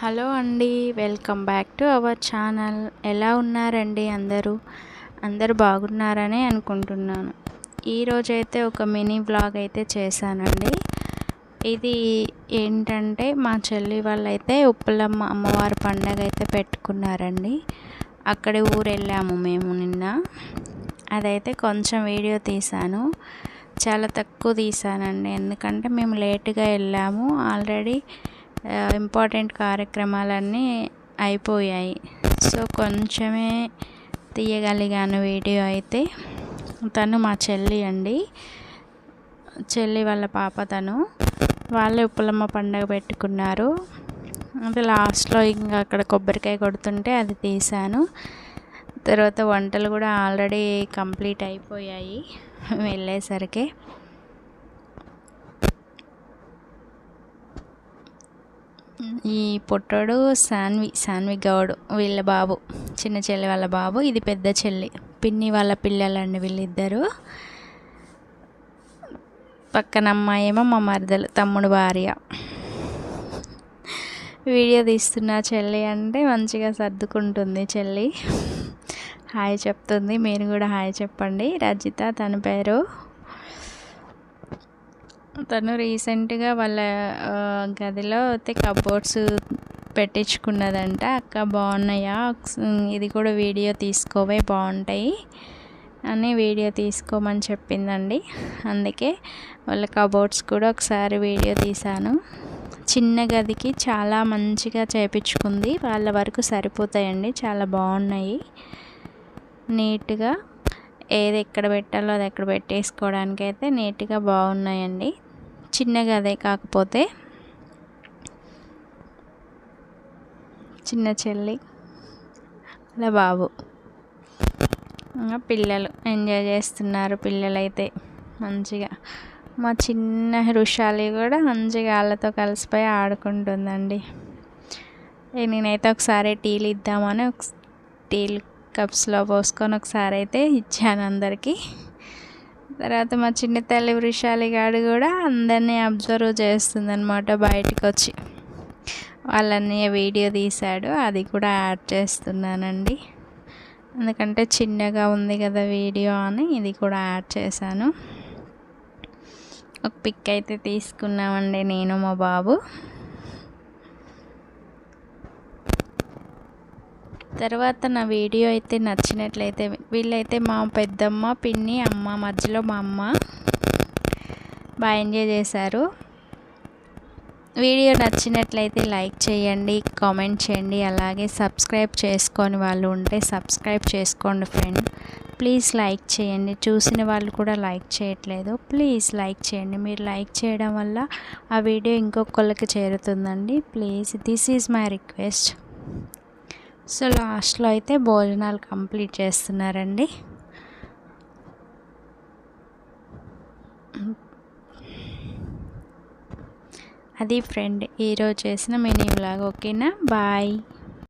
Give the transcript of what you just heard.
Hello అండి, welcome back to our channel. ఎలా ఉన్నారండి? అందరూ బాగున్నారని అనుకుంటున్నాను. ఈరోజైతే ఒక మినీ వ్లాగ్ అయితే చేశానండి. ఇది ఏంటంటే మా చెల్లి వాళ్ళైతే ఉప్పలమ్మ అమ్మవారి పండగ అయితే పెట్టుకున్నారండి. అక్కడి ఊరు వెళ్ళాము మేము నిన్న. అదైతే కొంచెం వీడియో తీశాను, చాలా తక్కువ తీసానండి. ఎందుకంటే మేము లేటుగా వెళ్ళాము. ఆల్రెడీ ఇంపార్టెంట్ కార్యక్రమాలన్నీ అయిపోయాయి. సో కొంచెమే తీయగలిగాను వీడియో అయితే. తను మా చెల్లి అండి, చెల్లి వాళ్ళ పాప. వాళ్ళే ఉప్పలమ్మ పండగ పెట్టుకున్నారు. అంటే లాస్ట్లో ఇంకా అక్కడ కొబ్బరికాయ కొడుతుంటే అది తీశాను. తర్వాత వంటలు కూడా ఆల్రెడీ కంప్లీట్ అయిపోయాయి వెళ్ళేసరికి. ఈ పొట్టోడు సాన్వి గౌడు, వీళ్ళ బాబు, చిన్న చెల్లి వాళ్ళ బాబు. ఇది పెద్ద చెల్లి, పిన్ని వాళ్ళ పిల్లలండి వీళ్ళిద్దరు. పక్కన అమ్మాయి ఏమో మా మరదలు, తమ్ముడు భార్య. వీడియో తీస్తున్న చెల్లి అంటే మంచిగా సర్దుకుంటుంది చెల్లి. హాయ్ చెప్తుంది, మీరు కూడా హాయ్ చెప్పండి. రజిత తన పేరు. తను రీసెంట్గా వాళ్ళ గదిలో అయితే కబోర్డ్స్ పెట్టించుకున్నదంట. అక్క బాగున్నాయా, ఇది కూడా వీడియో తీసుకోవే, బాగుంటాయి అని వీడియో తీసుకోమని చెప్పిందండి. అందుకే వాళ్ళ కబోర్డ్స్ కూడా ఒకసారి వీడియో తీశాను. చిన్న గదికి చాలా మంచిగా చేపించుకుంది. వాళ్ళ వరకు సరిపోతాయండి, చాలా బాగున్నాయి. నీట్గా ఏది ఎక్కడ పెట్టాలో అది ఎక్కడ పెట్టేసుకోవడానికి అయితే నీట్గా బాగున్నాయండి. చిన్న గదే కాకపోతే. చిన్న చెల్లి అలా బాబు, పిల్లలు ఎంజాయ్ చేస్తున్నారు. పిల్లలైతే మంచిగా, మా చిన్న హృషాలి కూడా మంచిగా వాళ్ళతో కలిసిపోయి ఆడుకుంటుందండి. నేనైతే ఒకసారి టీలు ఇద్దామని టీలు కప్స్లో పోసుకొని ఒకసారి అయితే ఇచ్చాను అందరికీ. తర్వాత మా చిన్న తల్లి వృషాలి గాడు కూడా అందరినీ అబ్జర్వ్ చేస్తుందన్నమాట. బయటకు వచ్చి వాళ్ళని వీడియో తీశాడు, అది కూడా యాడ్ చేస్తున్నానండి. ఎందుకంటే చిన్నగా ఉంది కదా వీడియో అని ఇది కూడా యాడ్ చేశాను. ఒక పిక్ అయితే తీసుకున్నామండి నేను మా బాబు. తర్వాత నా వీడియో అయితే నచ్చినట్లయితే, వీళ్ళైతే మా పెద్దమ్మ, పిన్ని, అమ్మ, మధ్యలో మా అమ్మ బాగా ఎంజాయ్ చేశారు. వీడియో నచ్చినట్లయితే లైక్ చేయండి, కామెంట్ చేయండి. అలాగే సబ్స్క్రైబ్ చేసుకొని వాళ్ళు ఉంటే సబ్స్క్రైబ్ చేసుకోండి ఫ్రెండ్. ప్లీజ్ లైక్ చేయండి. చూసిన వాళ్ళు కూడా లైక్ చేయట్లేదు, ప్లీజ్ లైక్ చేయండి. మీరు లైక్ చేయడం వల్ల ఆ వీడియో ఇంకొకళ్ళకి చేరుతుందండి. Please, this is my request. So లాస్ట్లో అయితే భోజనాలు కంప్లీట్ చేస్తున్నారండి. అది ఫ్రెండ్ ఈరోజు చేసిన మినీ వ్లాగ్. ఓకేనా, బాయ్.